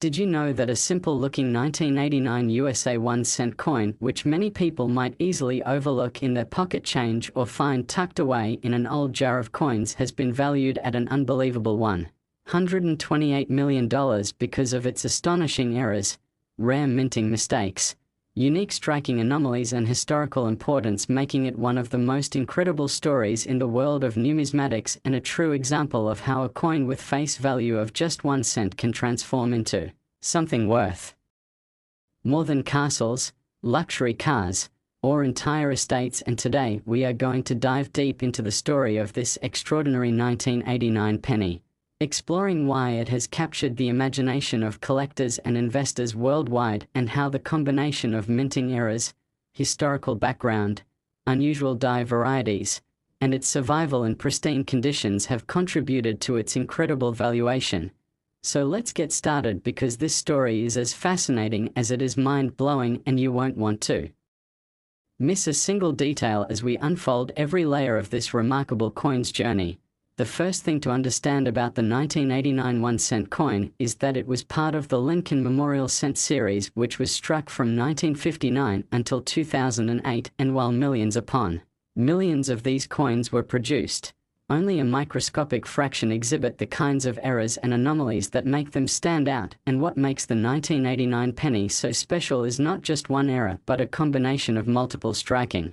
Did you know that a simple-looking 1989 USA 1-cent coin, which many people might easily overlook in their pocket change or find tucked away in an old jar of coins, has been valued at an unbelievable $128 million because of its astonishing errors, rare minting mistakes, unique striking anomalies and historical importance, making it one of the most incredible stories in the world of numismatics and a true example of how a coin with face value of just 1 cent can transform into something worth more than castles, luxury cars, or entire estates. And today we are going to dive deep into the story of this extraordinary 1989 penny, exploring why it has captured the imagination of collectors and investors worldwide, and how the combination of minting errors, historical background, unusual die varieties, and its survival in pristine conditions have contributed to its incredible valuation. So let's get started, because this story is as fascinating as it is mind-blowing, and you won't want to miss a single detail as we unfold every layer of this remarkable coin's journey. The first thing to understand about the 1989 1-cent coin is that it was part of the Lincoln Memorial Cent series, which was struck from 1959 until 2008, and while millions upon millions of these coins were produced, only a microscopic fraction exhibit the kinds of errors and anomalies that make them stand out. And what makes the 1989 penny so special is not just one error, but a combination of multiple striking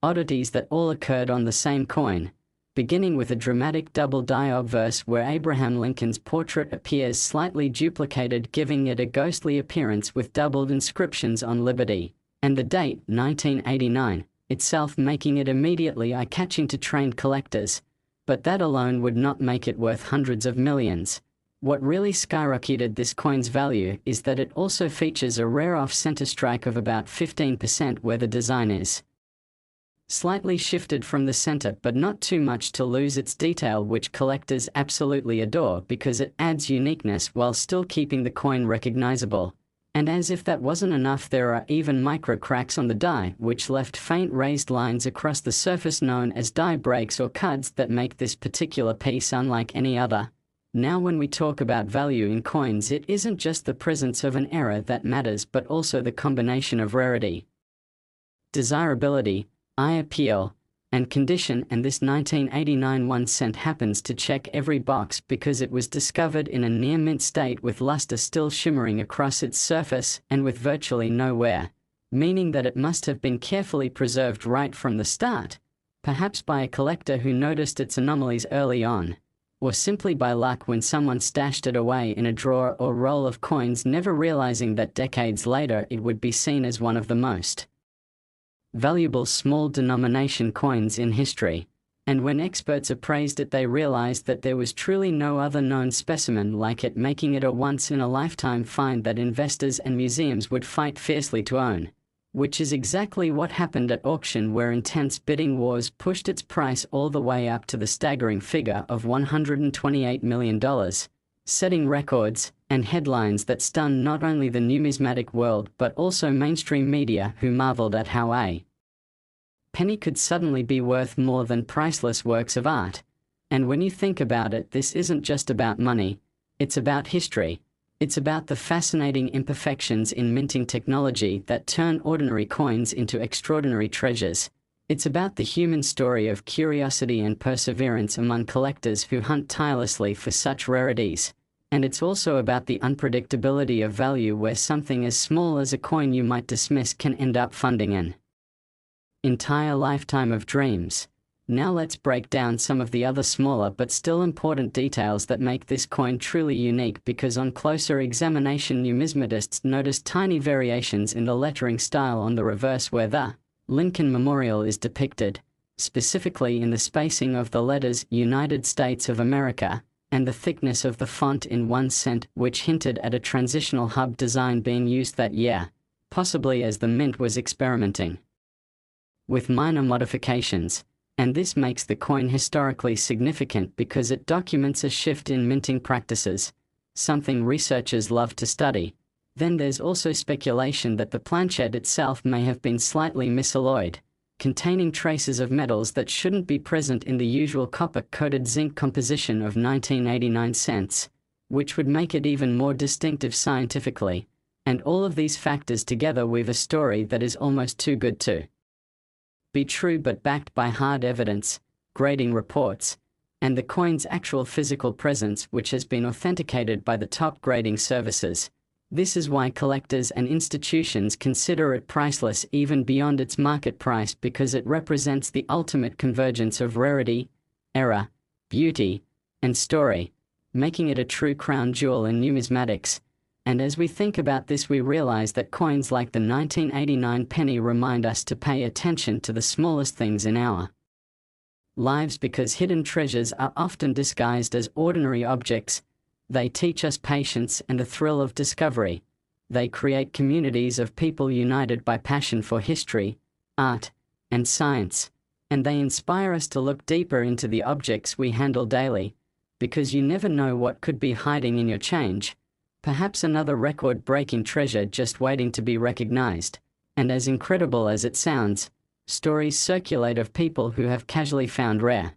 oddities that all occurred on the same coin, beginning with a dramatic double die obverse where Abraham Lincoln's portrait appears slightly duplicated, giving it a ghostly appearance with doubled inscriptions on Liberty, and the date, 1989, itself making it immediately eye-catching to trained collectors. But that alone would not make it worth hundreds of millions. What really skyrocketed this coin's value is that it also features a rare off-center strike of about 15% where the design is slightly shifted from the center, but not too much to lose its detail, which collectors absolutely adore because it adds uniqueness while still keeping the coin recognizable. And as if that wasn't enough, there are even micro cracks on the die, which left faint raised lines across the surface known as die breaks or cuds that make this particular piece unlike any other. Now, when we talk about value in coins, it isn't just the presence of an error that matters, but also the combination of rarity, desirability, eye appeal, and condition. And this 1989 1 cent happens to check every box because it was discovered in a near mint state with luster still shimmering across its surface and with virtually no wear, meaning that it must have been carefully preserved right from the start, perhaps by a collector who noticed its anomalies early on, or simply by luck when someone stashed it away in a drawer or roll of coins, never realizing that decades later it would be seen as one of the most valuable small denomination coins in history. And when experts appraised it, they realized that there was truly no other known specimen like it, making it a once-in-a-lifetime find that investors and museums would fight fiercely to own. Which is exactly what happened at auction, where intense bidding wars pushed its price all the way up to the staggering figure of $128 million, setting records and headlines that stunned not only the numismatic world but also mainstream media, who marveled at how a penny could suddenly be worth more than priceless works of art. And when you think about it, this isn't just about money, it's about history. It's about the fascinating imperfections in minting technology that turn ordinary coins into extraordinary treasures. It's about the human story of curiosity and perseverance among collectors who hunt tirelessly for such rarities. And it's also about the unpredictability of value, where something as small as a coin you might dismiss can end up funding an entire lifetime of dreams. Now let's break down some of the other smaller but still important details that make this coin truly unique, because on closer examination numismatists noticed tiny variations in the lettering style on the reverse where the Lincoln Memorial is depicted, specifically in the spacing of the letters United States of America, and the thickness of the font in 1 cent, which hinted at a transitional hub design being used that year, possibly as the mint was experimenting with minor modifications. And this makes the coin historically significant because it documents a shift in minting practices, something researchers love to study. Then there's also speculation that the planchet itself may have been slightly misalloyed, containing traces of metals that shouldn't be present in the usual copper-coated zinc composition of 1989 cents. which would make it even more distinctive scientifically, and all of these factors together weave a story that is almost too good to be true, but backed by hard evidence, grading reports, and the coin's actual physical presence, which has been authenticated by the top grading services. This is why collectors and institutions consider it priceless even beyond its market price, because it represents the ultimate convergence of rarity, era, beauty, and story, making it a true crown jewel in numismatics. And as we think about this, we realize that coins like the 1989 penny remind us to pay attention to the smallest things in our lives, because hidden treasures are often disguised as ordinary objects. They teach us patience and the thrill of discovery. They create communities of people united by passion for history, art, and science. And they inspire us to look deeper into the objects we handle daily, because you never know what could be hiding in your change. Perhaps another record-breaking treasure just waiting to be recognized. And as incredible as it sounds, stories circulate of people who have casually found rare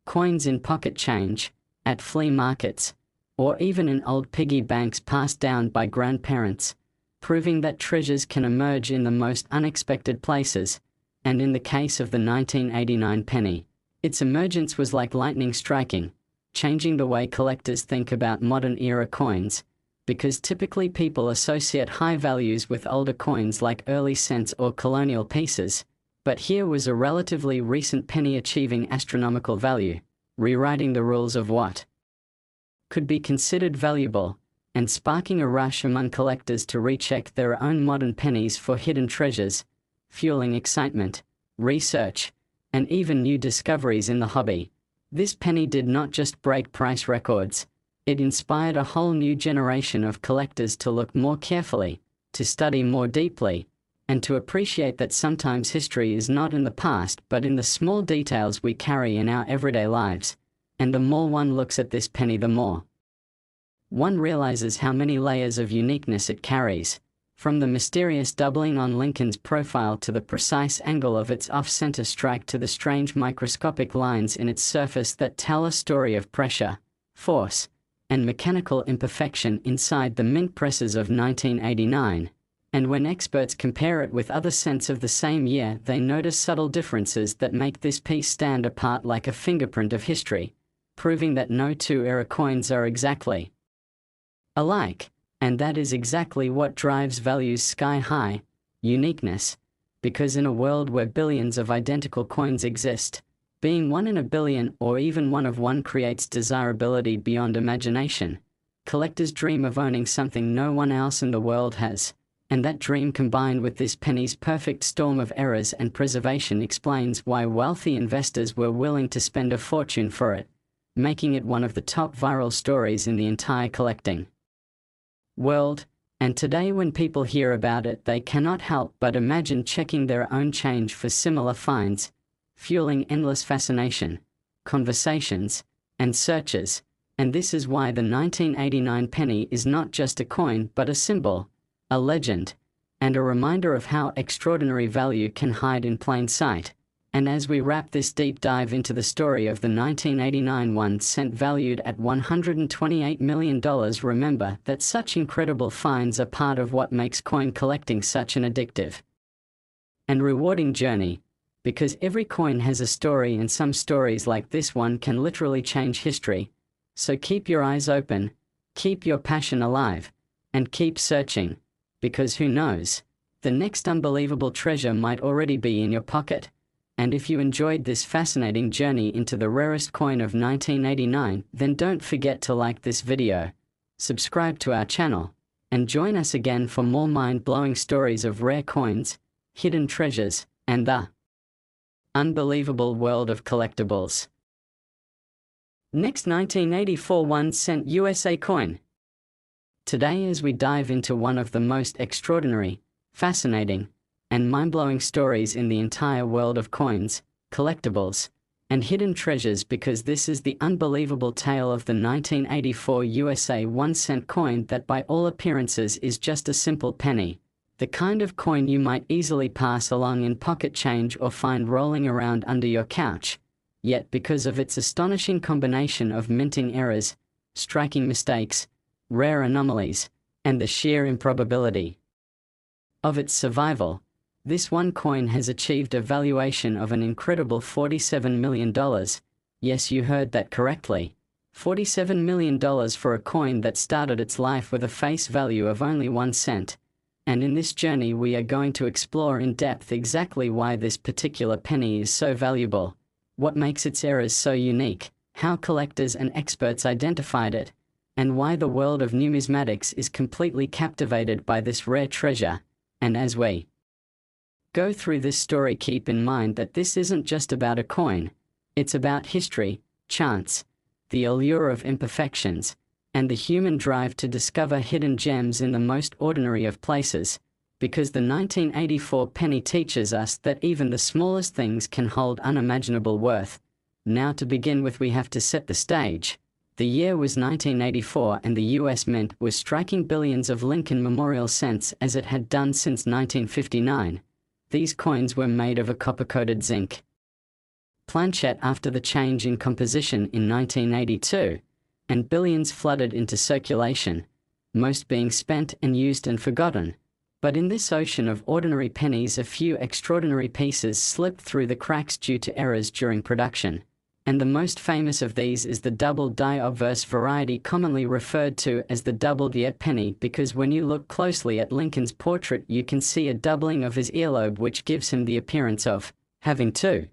coins in pocket change, at flea markets, or even in old piggy banks passed down by grandparents, proving that treasures can emerge in the most unexpected places. And in the case of the 1989 penny, its emergence was like lightning striking, changing the way collectors think about modern-era coins, because typically people associate high values with older coins like early cents or colonial pieces. But here was a relatively recent penny achieving astronomical value, rewriting the rules of what could be considered valuable, and sparking a rush among collectors to recheck their own modern pennies for hidden treasures, fueling excitement, research, and even new discoveries in the hobby. This penny did not just break price records, it inspired a whole new generation of collectors to look more carefully, to study more deeply, and to appreciate that sometimes history is not in the past but in the small details we carry in our everyday lives. And the more one looks at this penny, the more one realizes how many layers of uniqueness it carries, from the mysterious doubling on Lincoln's profile to the precise angle of its off-center strike to the strange microscopic lines in its surface that tell a story of pressure, force, and mechanical imperfection inside the mint presses of 1989. And when experts compare it with other cents of the same year, they notice subtle differences that make this piece stand apart like a fingerprint of history, proving that no two era coins are exactly alike. And that is exactly what drives values sky high: uniqueness. Because in a world where billions of identical coins exist, being one in a billion or even one of one creates desirability beyond imagination. Collectors dream of owning something no one else in the world has. And that dream, combined with this penny's perfect storm of errors and preservation, explains why wealthy investors were willing to spend a fortune for it, making it one of the top viral stories in the entire collecting world. And today, when people hear about it, they cannot help but imagine checking their own change for similar finds, fueling endless fascination, conversations, and searches. And this is why the 1989 penny is not just a coin but a symbol, a legend, and a reminder of how extraordinary value can hide in plain sight. And as we wrap this deep dive into the story of the 1989 1 cent valued at $128 million, remember that such incredible finds are part of what makes coin collecting such an addictive and rewarding journey, because every coin has a story, and some stories like this one can literally change history. So keep your eyes open, keep your passion alive, and keep searching. Because who knows, the next unbelievable treasure might already be in your pocket. And if you enjoyed this fascinating journey into the rarest coin of 1989, then don't forget to like this video, subscribe to our channel, and join us again for more mind-blowing stories of rare coins, hidden treasures, and the unbelievable world of collectibles. Next, 1984 1 cent USA coin. Today, as we dive into one of the most extraordinary, fascinating, and mind-blowing stories in the entire world of coins, collectibles, and hidden treasures, because this is the unbelievable tale of the 1984 USA 1 cent coin that by all appearances is just a simple penny, the kind of coin you might easily pass along in pocket change or find rolling around under your couch. Yet because of its astonishing combination of minting errors, striking mistakes, rare anomalies, and the sheer improbability of its survival. This one coin has achieved a valuation of an incredible $47 million. Yes, you heard that correctly. $47 million for a coin that started its life with a face value of only 1 cent. And in this journey we are going to explore in depth exactly why this particular penny is so valuable, what makes its errors so unique, how collectors and experts identified it, and why the world of numismatics is completely captivated by this rare treasure. And as we go through this story, keep in mind that this isn't just about a coin, it's about history, chance, the allure of imperfections, and the human drive to discover hidden gems in the most ordinary of places, because the 1984 penny teaches us that even the smallest things can hold unimaginable worth. Now to begin with, we have to set the stage. The year was 1984 and the US Mint was striking billions of Lincoln Memorial cents as it had done since 1959. These coins were made of a copper-coated zinc planchet after the change in composition in 1982, and billions flooded into circulation, most being spent and used and forgotten. But in this ocean of ordinary pennies, a few extraordinary pieces slipped through the cracks due to errors during production. And the most famous of these is the double die obverse variety, commonly referred to as the double-ear penny, because when you look closely at Lincoln's portrait you can see a doubling of his earlobe, which gives him the appearance of having two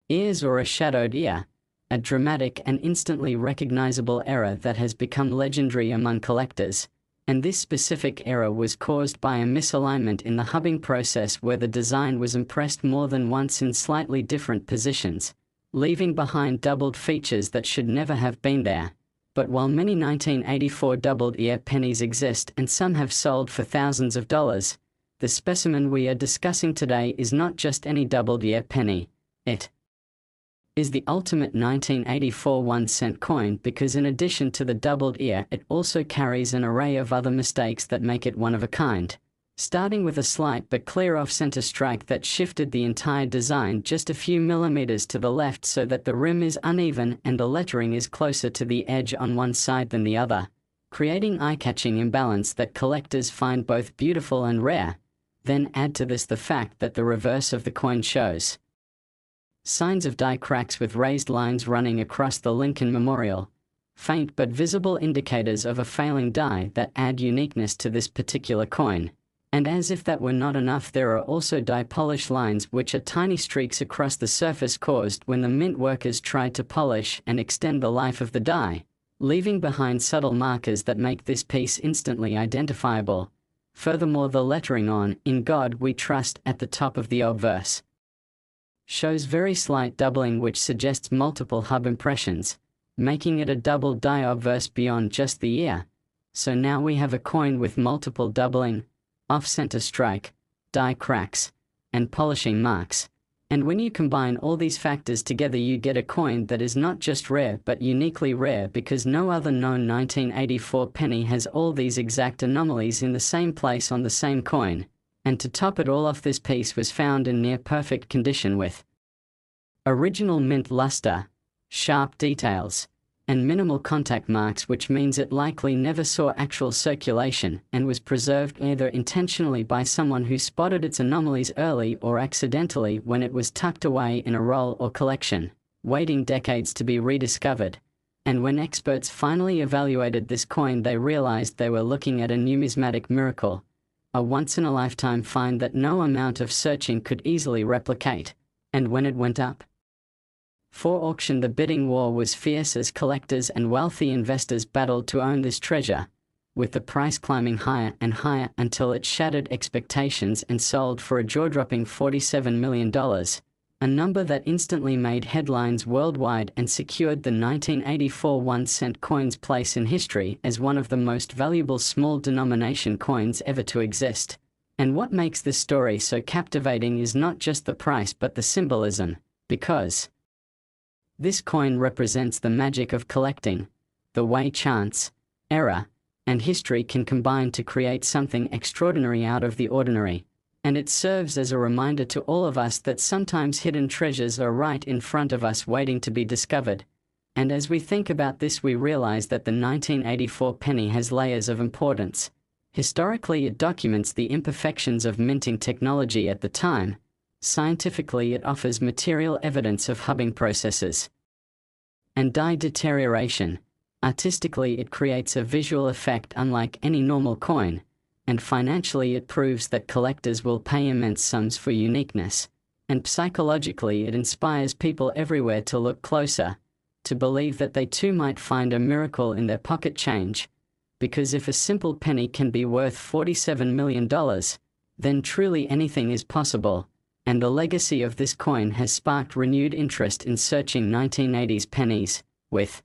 ears or a shadowed ear, a dramatic and instantly recognizable error that has become legendary among collectors. And this specific error was caused by a misalignment in the hubbing process, where the design was impressed more than once in slightly different positions, leaving behind doubled features that should never have been there. But while many 1984 doubled-ear pennies exist and some have sold for thousands of dollars, the specimen we are discussing today is not just any doubled-ear penny. It is the ultimate 1984 1-cent coin, because in addition to the doubled ear it also carries an array of other mistakes that make it one of a kind. Starting with a slight but clear off-center strike that shifted the entire design just a few millimeters to the left so that the rim is uneven and the lettering is closer to the edge on one side than the other, creating eye-catching imbalance that collectors find both beautiful and rare. Then add to this the fact that the reverse of the coin shows signs of die cracks with raised lines running across the Lincoln Memorial, faint but visible indicators of a failing die that add uniqueness to this particular coin. And as if that were not enough, there are also die polish lines, which are tiny streaks across the surface caused when the mint workers tried to polish and extend the life of the die, leaving behind subtle markers that make this piece instantly identifiable. Furthermore, the lettering on "In God We Trust" at the top of the obverse shows very slight doubling, which suggests multiple hub impressions, making it a double die obverse beyond just the ear. So now we have a coin with multiple doubling, off-center strike, die cracks, and polishing marks. And when you combine all these factors together, you get a coin that is not just rare but uniquely rare, because no other known 1984 penny has all these exact anomalies in the same place on the same coin. And to top it all off, this piece was found in near-perfect condition with original mint luster, sharp details, and minimal contact marks, which means it likely never saw actual circulation and was preserved either intentionally by someone who spotted its anomalies early or accidentally when it was tucked away in a roll or collection, waiting decades to be rediscovered. And when experts finally evaluated this coin, they realized they were looking at a numismatic miracle, a once-in-a-lifetime find that no amount of searching could easily replicate. And when it went up for auction, the bidding war was fierce as collectors and wealthy investors battled to own this treasure, with the price climbing higher and higher until it shattered expectations and sold for a jaw-dropping $47 million, a number that instantly made headlines worldwide and secured the 1984 1-cent coin's place in history as one of the most valuable small-denomination coins ever to exist. And what makes this story so captivating is not just the price but the symbolism, because this coin represents the magic of collecting, the way chance, error, and history can combine to create something extraordinary out of the ordinary. And it serves as a reminder to all of us that sometimes hidden treasures are right in front of us waiting to be discovered. And as we think about this, we realize that the 1984 penny has layers of importance. Historically, it documents the imperfections of minting technology at the time. Scientifically, it offers material evidence of hubbing processes and die deterioration. Artistically, it creates a visual effect unlike any normal coin. And financially, it proves that collectors will pay immense sums for uniqueness. And psychologically, it inspires people everywhere to look closer, to believe that they too might find a miracle in their pocket change. Because if a simple penny can be worth $47 million, then truly anything is possible. And the legacy of this coin has sparked renewed interest in searching 1980s pennies, with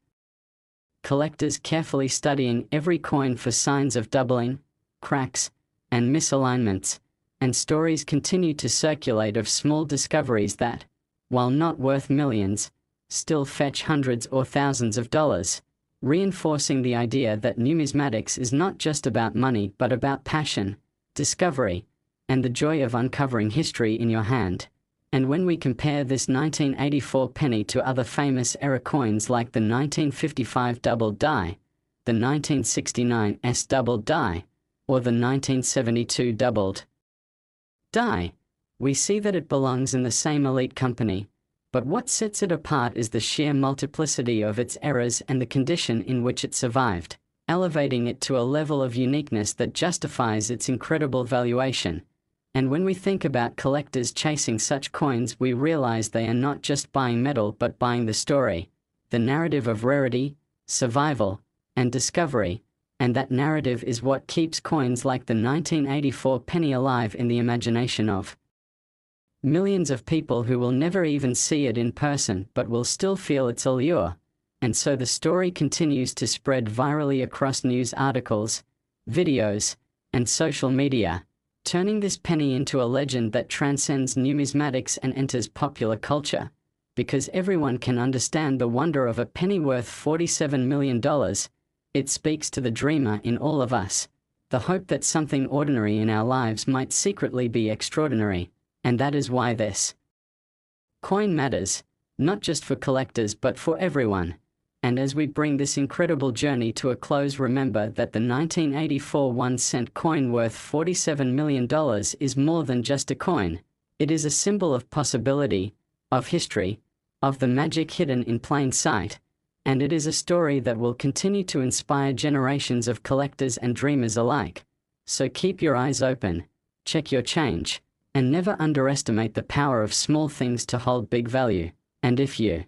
collectors carefully studying every coin for signs of doubling, cracks, and misalignments, and stories continue to circulate of small discoveries that, while not worth millions, still fetch hundreds or thousands of dollars, reinforcing the idea that numismatics is not just about money but about passion, discovery, and the joy of uncovering history in your hand. And when we compare this 1984 penny to other famous era coins like the 1955 double die, the 1969 S double die, or the 1972 doubled die, we see that it belongs in the same elite company. But what sets it apart is the sheer multiplicity of its errors and the condition in which it survived, elevating it to a level of uniqueness that justifies its incredible valuation. And when we think about collectors chasing such coins, we realize they are not just buying metal but buying the story, the narrative of rarity, survival, and discovery. And that narrative is what keeps coins like the 1984 penny alive in the imagination of millions of people who will never even see it in person but will still feel its allure. And so the story continues to spread virally across news articles, videos, and social media, turning this penny into a legend that transcends numismatics and enters popular culture. Because everyone can understand the wonder of a penny worth $47 million, it speaks to the dreamer in all of us, the hope that something ordinary in our lives might secretly be extraordinary. And that is why this coin matters, not just for collectors but for everyone. And as we bring this incredible journey to a close, remember that the 1984 1-cent coin worth $47 million is more than just a coin. It is a symbol of possibility, of history, of the magic hidden in plain sight. And it is a story that will continue to inspire generations of collectors and dreamers alike. So keep your eyes open, check your change, and never underestimate the power of small things to hold big value. And if you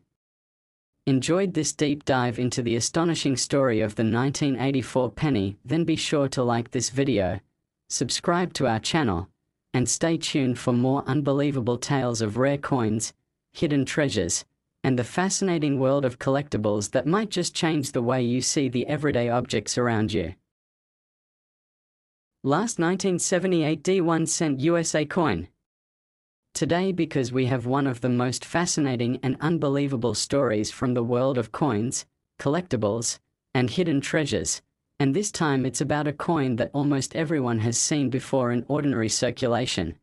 enjoyed this deep dive into the astonishing story of the 1984 penny, then be sure to like this video, subscribe to our channel, and stay tuned for more unbelievable tales of rare coins, hidden treasures, and the fascinating world of collectibles that might just change the way you see the everyday objects around you. Last 1978 D1-cent USA coin. Today, because we have one of the most fascinating and unbelievable stories from the world of coins, collectibles, and hidden treasures, and this time it's about a coin that almost everyone has seen before in ordinary circulation,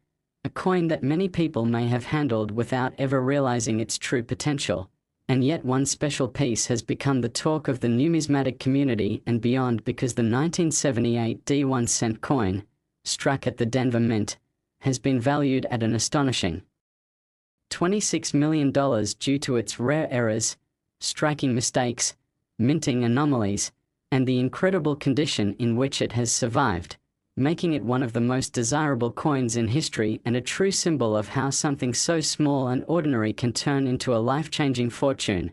a coin that many people may have handled without ever realizing its true potential. And yet one special piece has become the talk of the numismatic community and beyond, because the 1978 D1-cent coin, struck at the Denver Mint, has been valued at an astonishing $26 million due to its rare errors, striking mistakes, minting anomalies, and the incredible condition in which it has survived, making it one of the most desirable coins in history and a true symbol of how something so small and ordinary can turn into a life-changing fortune.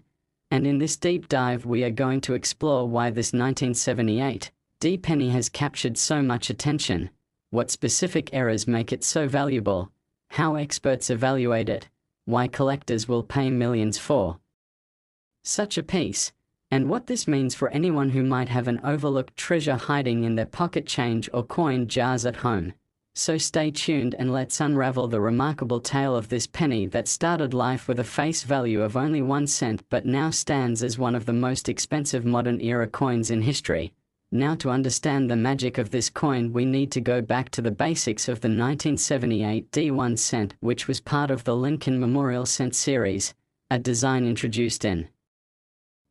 And in this deep dive we are going to explore why this 1978 D penny has captured so much attention, what specific errors make it so valuable, how experts evaluate it, why collectors will pay millions for such a piece, and what this means for anyone who might have an overlooked treasure hiding in their pocket change or coin jars at home. So stay tuned and let's unravel the remarkable tale of this penny that started life with a face value of only 1 cent but now stands as one of the most expensive modern-era coins in history. Now, to understand the magic of this coin, we need to go back to the basics of the 1978 D1 cent, which was part of the Lincoln Memorial Cent series, a design introduced in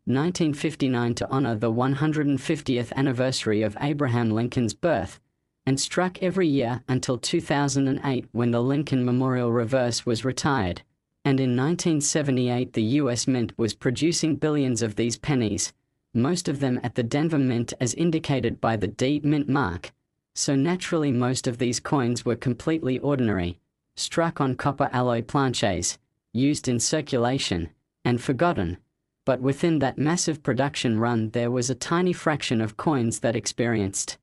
1959 to honor the 150th anniversary of Abraham Lincoln's birth, and struck every year until 2008 when the Lincoln Memorial Reverse was retired. And in 1978 the US Mint was producing billions of these pennies, most of them at the Denver Mint as indicated by the D Mint mark. So naturally most of these coins were completely ordinary, struck on copper alloy planches, used in circulation, and forgotten. But within that massive production run there was a tiny fraction of coins that experienced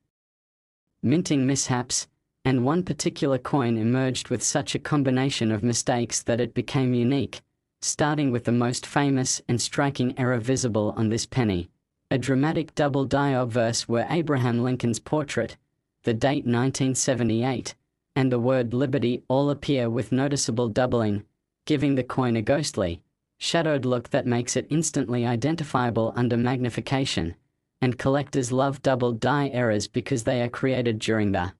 minting mishaps, and one particular coin emerged with such a combination of mistakes that it became unique, starting with the most famous and striking error visible on this penny, a dramatic double die obverse where Abraham Lincoln's portrait, the date 1978, and the word Liberty all appear with noticeable doubling, giving the coin a ghostly, shadowed look that makes it instantly identifiable under magnification, and collectors love double die errors because they are created during the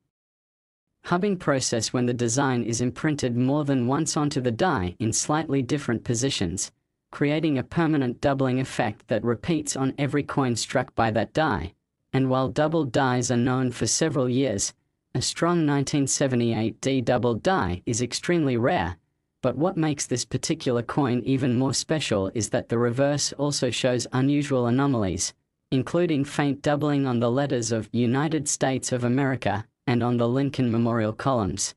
hubbing process when the design is imprinted more than once onto the die in slightly different positions, creating a permanent doubling effect that repeats on every coin struck by that die. And while double dies are known for several years, a strong 1978 D double die is extremely rare. But what makes this particular coin even more special is that the reverse also shows unusual anomalies, including faint doubling on the letters of United States of America and on the Lincoln Memorial columns,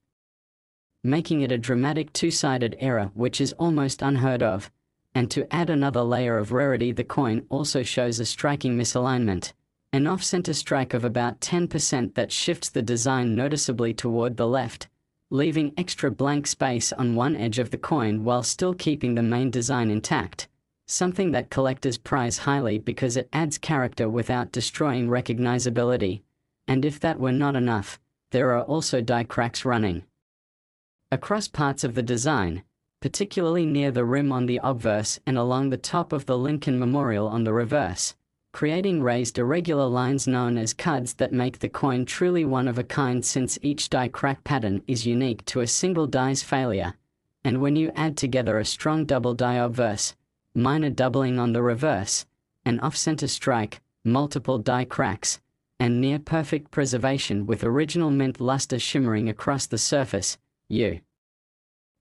making it a dramatic two-sided error which is almost unheard of. And to add another layer of rarity, the coin also shows a striking misalignment, an off-center strike of about 10% that shifts the design noticeably toward the left, leaving extra blank space on one edge of the coin while still keeping the main design intact, something that collectors prize highly because it adds character without destroying recognizability. And if that were not enough, there are also die cracks running across parts of the design, particularly near the rim on the obverse and along the top of the Lincoln Memorial on the reverse, creating raised irregular lines known as cuds that make the coin truly one of a kind since each die crack pattern is unique to a single die's failure. And when you add together a strong double die obverse, minor doubling on the reverse, an off-center strike, multiple die cracks, and near-perfect preservation with original mint luster shimmering across the surface, you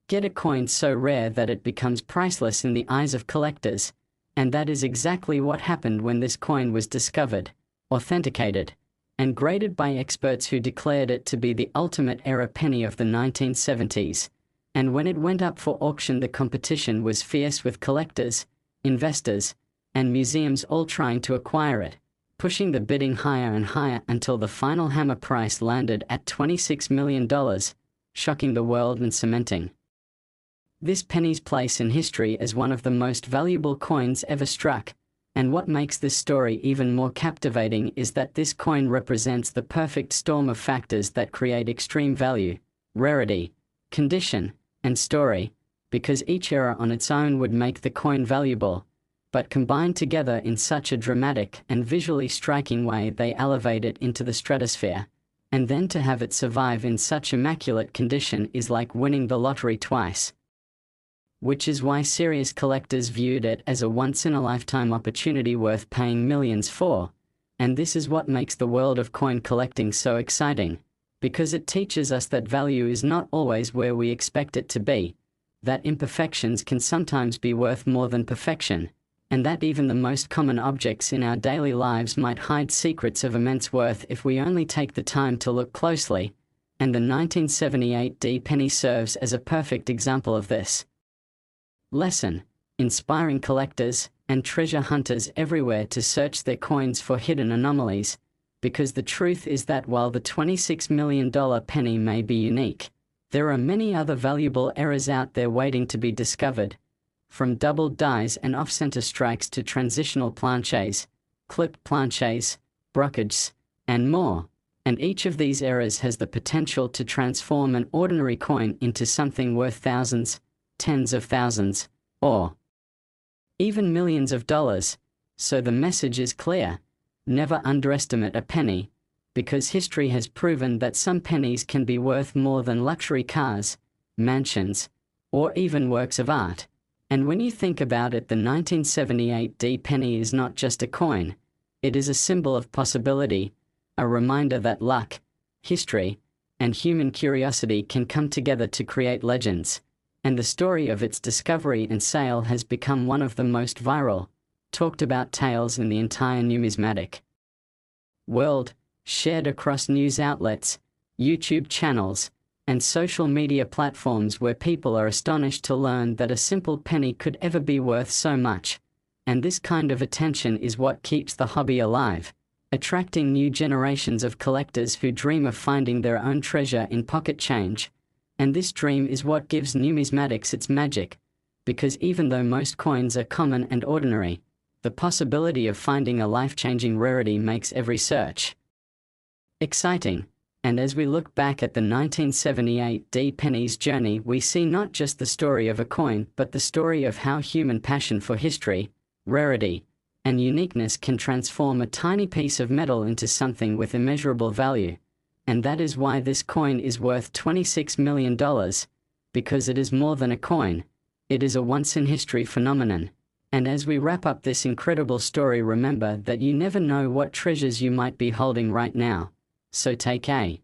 get a coin so rare that it becomes priceless in the eyes of collectors. And that is exactly what happened when this coin was discovered, authenticated, and graded by experts who declared it to be the ultimate error penny of the 1970s. And when it went up for auction, the competition was fierce with collectors, investors, and museums all trying to acquire it, pushing the bidding higher and higher until the final hammer price landed at $26 million, shocking the world and cementing this penny's place in history as one of the most valuable coins ever struck. And what makes this story even more captivating is that this coin represents the perfect storm of factors that create extreme value, rarity, condition, and story, because each error on its own would make the coin valuable, but combined together in such a dramatic and visually striking way they elevate it into the stratosphere. And then to have it survive in such immaculate condition is like winning the lottery twice. Which is why serious collectors viewed it as a once-in-a-lifetime opportunity worth paying millions for. And this is what makes the world of coin collecting so exciting, because it teaches us that value is not always where we expect it to be, that imperfections can sometimes be worth more than perfection, and that even the most common objects in our daily lives might hide secrets of immense worth if we only take the time to look closely. And the 1978 D penny serves as a perfect example of this lesson, inspiring collectors and treasure hunters everywhere to search their coins for hidden anomalies, because the truth is that while the $26 million penny may be unique, there are many other valuable errors out there waiting to be discovered, from double dies and off-center strikes to transitional planches, clipped planches, brocages, and more. And each of these errors has the potential to transform an ordinary coin into something worth thousands, tens of thousands, or even millions of dollars. So the message is clear: never underestimate a penny, because history has proven that some pennies can be worth more than luxury cars, mansions, or even works of art. And when you think about it, the 1978 D penny is not just a coin, it is a symbol of possibility, a reminder that luck, history, and human curiosity can come together to create legends. And the story of its discovery and sale has become one of the most viral, talked about tales in the entire numismatic world, shared across news outlets, YouTube channels, and social media platforms where people are astonished to learn that a simple penny could ever be worth so much. And this kind of attention is what keeps the hobby alive, attracting new generations of collectors who dream of finding their own treasure in pocket change. And this dream is what gives numismatics its magic, because even though most coins are common and ordinary, the possibility of finding a life-changing rarity makes every search exciting. And as we look back at the 1978 D penny's journey, we see not just the story of a coin, but the story of how human passion for history, rarity, and uniqueness can transform a tiny piece of metal into something with immeasurable value. And that is why this coin is worth $26 million, because it is more than a coin. It is a once-in-history phenomenon. And as we wrap up this incredible story, remember that you never know what treasures you might be holding right now. So take a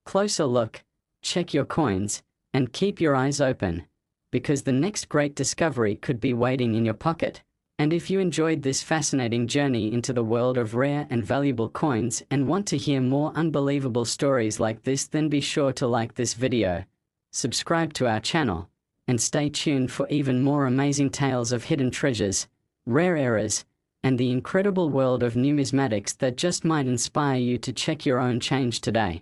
closer look, check your coins, and keep your eyes open, because the next great discovery could be waiting in your pocket. And if you enjoyed this fascinating journey into the world of rare and valuable coins and want to hear more unbelievable stories like this, then be sure to like this video, subscribe to our channel, and stay tuned for even more amazing tales of hidden treasures, rare errors, and the incredible world of numismatics that just might inspire you to check your own change today.